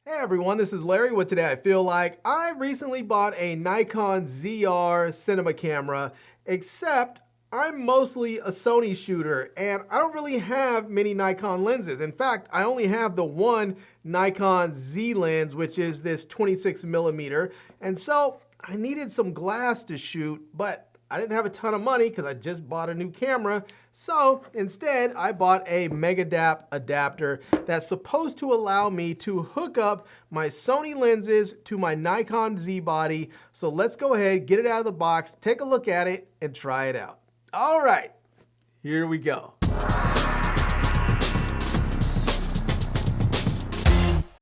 Hey everyone, this is Larry with Today I Feel Like. I recently bought a Nikon ZR cinema camera, except I'm mostly a Sony shooter and I don't really have many Nikon lenses. In fact, I only have the one Nikon Z lens, which is this 26mm. And so I needed some glass to shoot, but I didn't have a ton of money because I just bought a new camera. So instead, I bought a MegaDap adapter that's supposed to allow me to hook up my Sony lenses to my Nikon Z body. So let's go ahead, get it out of the box, take a look at it, and try it out. All right, here we go.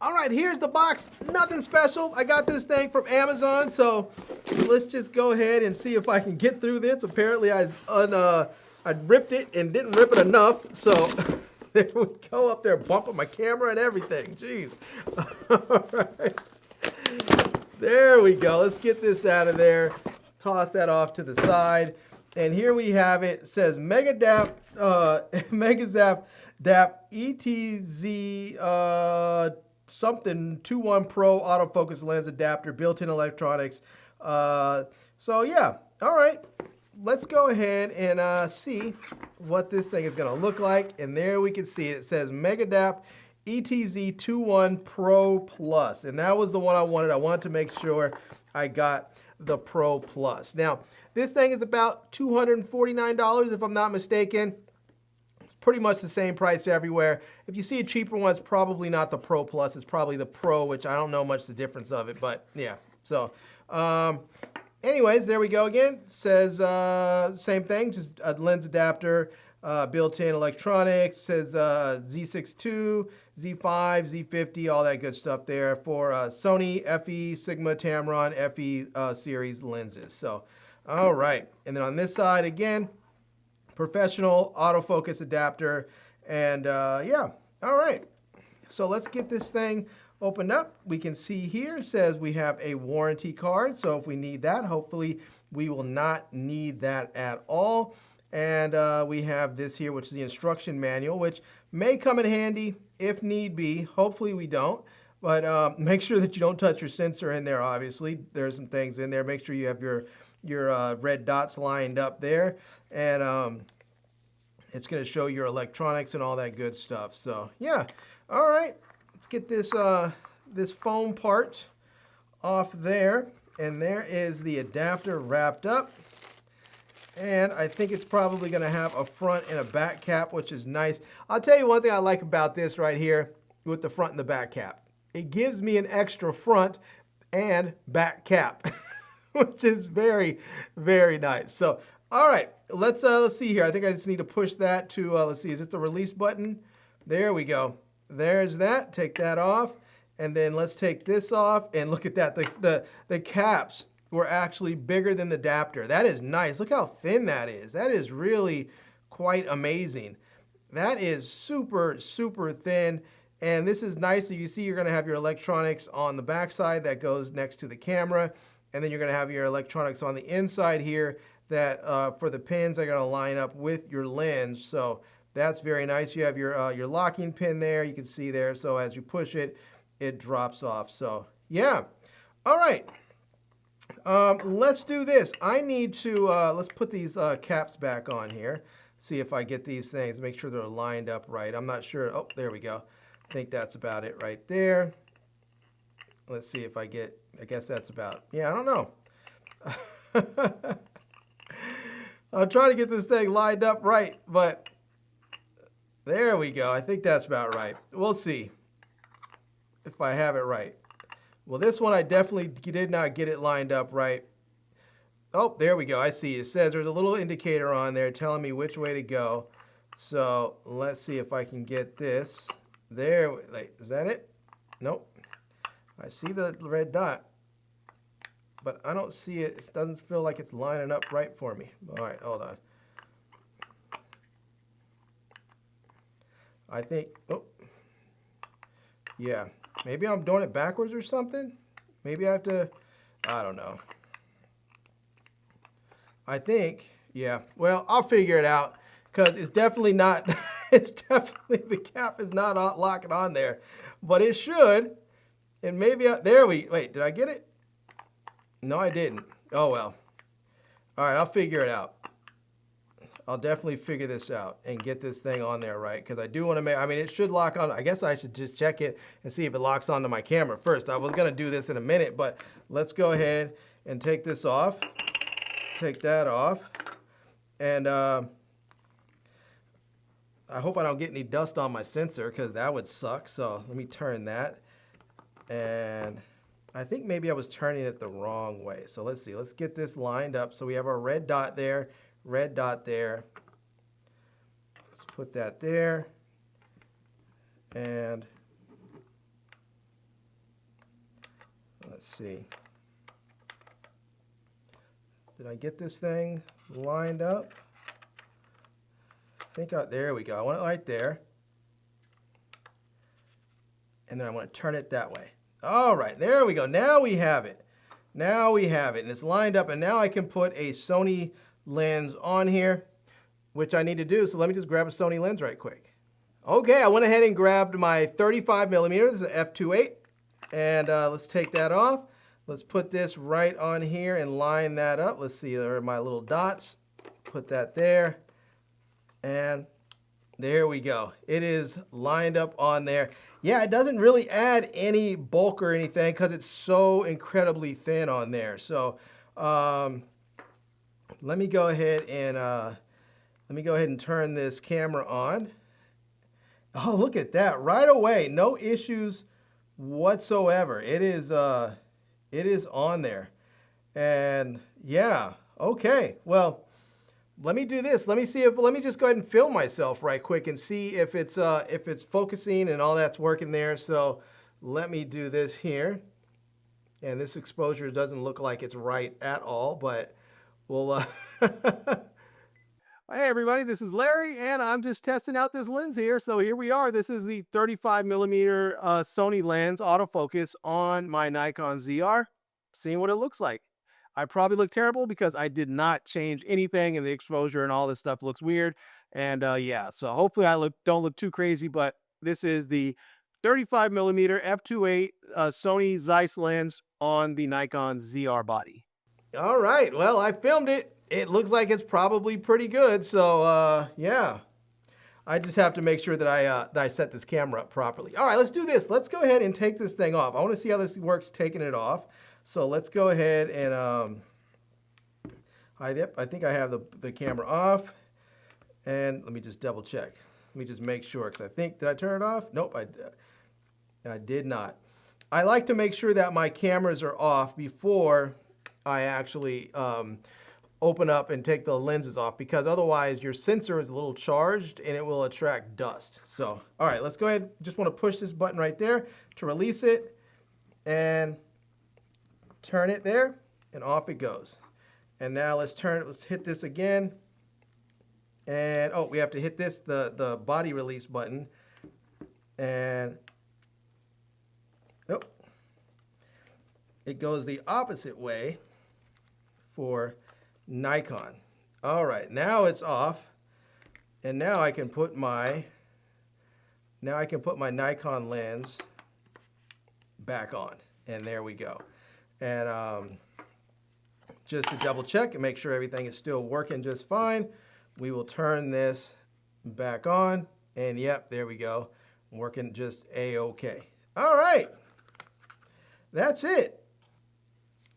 All right, here's the box. Nothing special. I got this thing from Amazon, so let's just go ahead and see if I can get through this. Apparently, I ripped it and didn't rip it enough, so there we go, up there bumping my camera and everything. Jeez. All right. There we go. Let's get this out of there. Toss that off to the side. And here we have it. It says MegaDap, MegaDap ETZ something 21 Pro autofocus lens adapter, built-in electronics. So yeah, all right. Let's go ahead and see what this thing is going to look like. And there we can see it. It says MegaDap ETZ 21 Pro Plus. And that was the one I wanted. I wanted to make sure I got the Pro Plus. Now, this thing is about $249 if I'm not mistaken. It's pretty much the same price everywhere. If you see a cheaper one, it's probably not the Pro Plus. It's probably the Pro, which I don't know much the difference of it. But yeah, so anyways, there we go again. It says same thing, just a lens adapter, built-in electronics. It says Z6 II, Z5, Z50, all that good stuff there for Sony FE, Sigma, Tamron, FE series lenses. So, all right. And then on this side, again, professional autofocus adapter. And yeah, all right. So let's get this thing opened up. We can see here it says we have a warranty card. So if we need that, hopefully we will not need that at all. And we have this here, which is the instruction manual, which may come in handy if need be. Hopefully we don't. But make sure that you don't touch your sensor in there, obviously. There's some things in there. Make sure you have your red dots lined up there. And it's going to show your electronics and all that good stuff. So, yeah. All right. Let's get this, this foam part off there. And there is the adapter wrapped up. And I think it's probably going to have a front and a back cap, which is nice. I'll tell you one thing I like about this right here with the front and the back cap. It gives me an extra front and back cap, which is very, very nice. So, all right, let's see here. I think I just need to push that to, let's see, is it the release button? There we go. There's that. Take that off. And then let's take this off. And look at that. The caps were actually bigger than the adapter. That is nice. Look how thin that is. That is really quite amazing. That is super, super thin. And this is nice. So you see you're going to have your electronics on the back side that goes next to the camera. And then you're going to have your electronics on the inside here that for the pins are going to line up with your lens. So that's very nice. You have your locking pin there. You can see there. So as you push it, it drops off. So yeah. All right. Let's do this. I need to, let's put these caps back on here. See if I get these things, make sure they're lined up right. I'm not sure. Oh, there we go. I think that's about it right there. Let's see if I get, I guess that's about, yeah, I don't know. I'll try to get this thing lined up right, but there we go. I think that's about right. We'll see if I have it right. Well, this one I definitely did not get it lined up right. Oh, there we go. I see. It says there's a little indicator on there telling me which way to go. So let's see if I can get this. There. Wait, is that it? Nope. I see the red dot, but I don't see it. It doesn't feel like it's lining up right for me. All right, hold on. I think, oh, yeah. Maybe I'm doing it backwards or something. Maybe I have to, I don't know. I think, yeah. Well, I'll figure it out because it's definitely not, it's definitely, the cap is not locking on there. But it should. And maybe, there we, wait, did I get it? No, I didn't. Oh, well. All right, I'll figure it out. I'll definitely figure this out and get this thing on there right, because I do want to make, I mean, it should lock on. I guess I should just check it and see if it locks onto my camera first. I was going to do this in a minute, but let's go ahead and take this off. Take that off. And I hope I don't get any dust on my sensor, because that would suck. So let me turn that. And I think maybe I was turning it the wrong way. So let's see. Let's get this lined up. So we have our red dot there. Red dot there. Let's put that there. And let's see. Did I get this thing lined up? I think there we go. I want it right there. And then I want to turn it that way. All right, there we go. Now we have it. Now we have it. And it's lined up. And now I can put a Sony lens on here, which I need to do. So let me just grab a Sony lens right quick. Okay, I went ahead and grabbed my 35mm. This is an f2.8. And let's take that off. Let's put this right on here and line that up. Let's see, there are my little dots. Put that there. And there we go. It is lined up on there. Yeah, it doesn't really add any bulk or anything because it's so incredibly thin on there. So let me go ahead and turn this camera on. Oh, look at that right away. No issues whatsoever. It is on there. And yeah, okay. Well, let me do this. Let me just go ahead and film myself right quick and see if it's focusing and all that's working there. So let me do this here. And this exposure doesn't look like it's right at all, but we'll Hey everybody, this is Larry, and I'm just testing out this lens here. So here we are. This is the 35mm Sony lens autofocus on my Nikon ZR. Seeing what it looks like. I probably look terrible because I did not change anything, and the exposure and all this stuff looks weird. And yeah, so hopefully I don't look too crazy, but this is the 35mm f2.8 Sony Zeiss lens on the Nikon ZR body. All right, well, I filmed it. It looks like it's probably pretty good. So yeah, I just have to make sure that I set this camera up properly. All right, let's do this. Let's go ahead and take this thing off. I want to see how this works taking it off. So let's go ahead and I think I have the camera off. And let me just double check. Let me just make sure, because I think, did I turn it off? Nope, I did not. I like to make sure that my cameras are off before I actually open up and take the lenses off, because otherwise your sensor is a little charged and it will attract dust. So, all right, let's go ahead. Just want to push this button right there to release it and turn it there, and off it goes. And now let's hit this again. And oh, we have to hit this, the body release button. And nope. It goes the opposite way for Nikon. All right, now it's off. And now I can put my Nikon lens back on. And there we go. And just to double check and make sure everything is still working just fine, we will turn this back on. And yep, there we go. Working just a-okay. All right. That's it.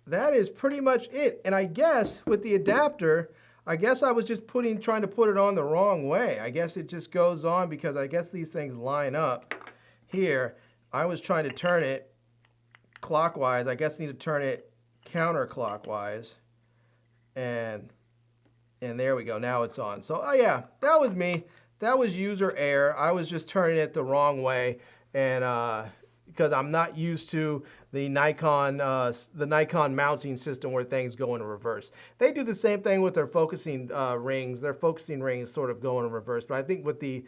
That is pretty much it. And I guess with the adapter, I guess I was just trying to put it on the wrong way. I guess it just goes on because I guess these things line up here. I was trying to turn it clockwise. I guess I need to turn it counterclockwise. And there we go. Now it's on. So, oh yeah, that was me. That was user error. I was just turning it the wrong way. And because I'm not used to the Nikon mounting system where things go in reverse. They do the same thing with their focusing rings. Their focusing rings sort of go in reverse. But I think with the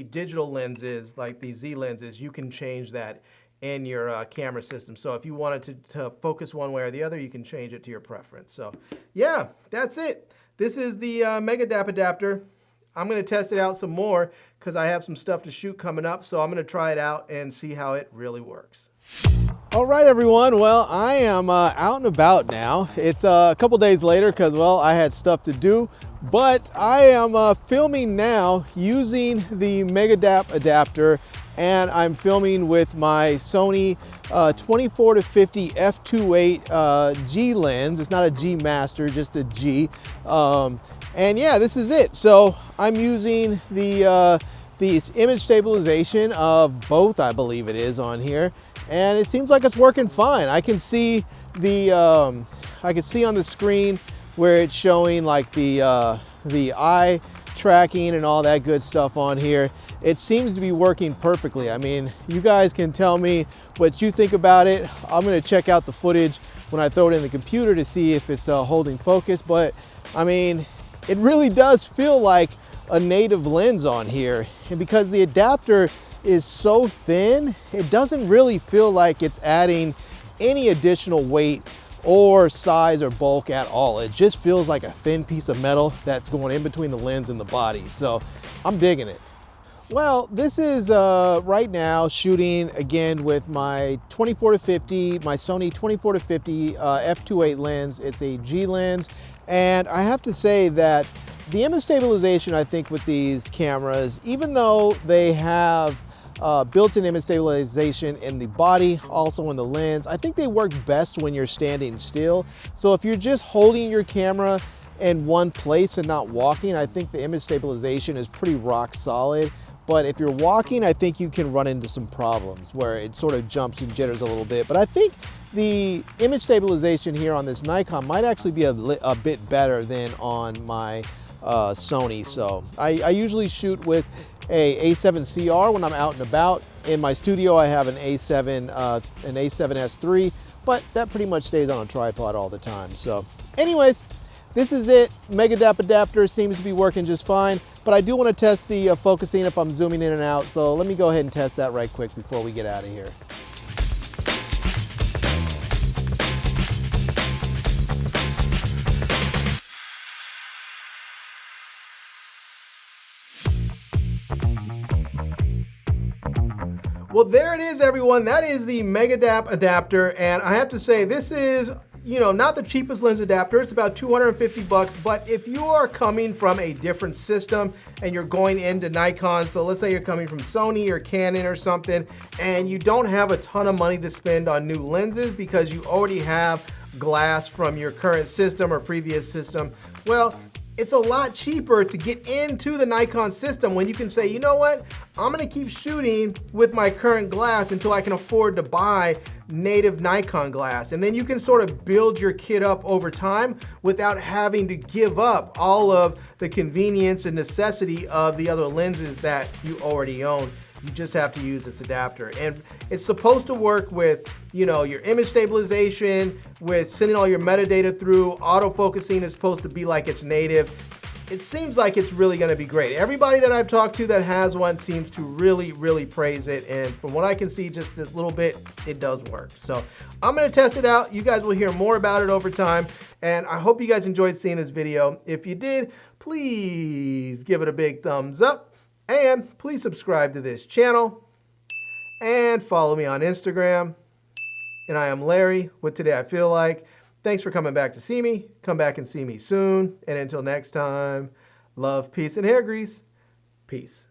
digital lenses, like the Z lenses, you can change that in your camera system. So if you wanted to focus one way or the other, you can change it to your preference. So yeah, that's it. This is the MegaDap adapter. I'm going to test it out some more because I have some stuff to shoot coming up. So I'm going to try it out and see how it really works. All right, everyone. Well, I am out and about now. It's a couple days later because, well, I had stuff to do. But I am filming now using the MegaDap adapter, and I'm filming with my Sony 24-50 f2.8 G lens. It's not a G Master, just a G. And yeah, this is it. So I'm using the image stabilization of both, I believe it is, on here, and it seems like it's working fine. I can see the I can see on the screen where it's showing like the eye tracking and all that good stuff on here. It seems to be working perfectly. I mean, you guys can tell me what you think about it. I'm gonna check out the footage when I throw it in the computer to see if it's holding focus, but I mean, it really does feel like a native lens on here. And because the adapter is so thin, it doesn't really feel like it's adding any additional weight or size or bulk at all. It just feels like a thin piece of metal that's going in between the lens and the body. So I'm digging it. Well, this is right now shooting again with my 24-50, my Sony 24-50 f2.8 lens. It's a G lens, and I have to say that the image stabilization, I think, with these cameras, even though they have built-in image stabilization in the body, also in the lens, I think they work best when you're standing still. So if you're just holding your camera in one place and not walking, I think the image stabilization is pretty rock solid. But if you're walking, I think you can run into some problems where it sort of jumps and jitters a little bit. But I think the image stabilization here on this Nikon might actually be a bit better than on my Sony. So I usually shoot with a A7CR when I'm out and about. In my studio, I have an A7S III, but that pretty much stays on a tripod all the time. So anyways, this is it. MegaDap adapter seems to be working just fine, but I do want to test the focusing if I'm zooming in and out. So let me go ahead and test that right quick before we get out of here. Well, there it is, everyone. That is the MegaDap adapter, and I have to say, this is, you know, not the cheapest lens adapter. It's about 250 bucks, but if you are coming from a different system and you're going into Nikon, so let's say you're coming from Sony or Canon or something, and you don't have a ton of money to spend on new lenses because you already have glass from your current system or previous system, well, it's a lot cheaper to get into the Nikon system when you can say, you know what, I'm gonna keep shooting with my current glass until I can afford to buy native Nikon glass. And then you can sort of build your kit up over time without having to give up all of the convenience and necessity of the other lenses that you already own. You just have to use this adapter. And it's supposed to work with, you know, your image stabilization, with sending all your metadata through. Autofocusing is supposed to be like it's native. It seems like it's really gonna be great. Everybody that I've talked to that has one seems to really, really praise it. And from what I can see, just this little bit, it does work. So I'm gonna test it out. You guys will hear more about it over time. And I hope you guys enjoyed seeing this video. If you did, please give it a big thumbs up. And please subscribe to this channel and follow me on Instagram. And I am Larry with Today I Feel Like. Thanks for coming back to see me. Come back and see me soon. And until next time, love, peace, and hair grease. Peace.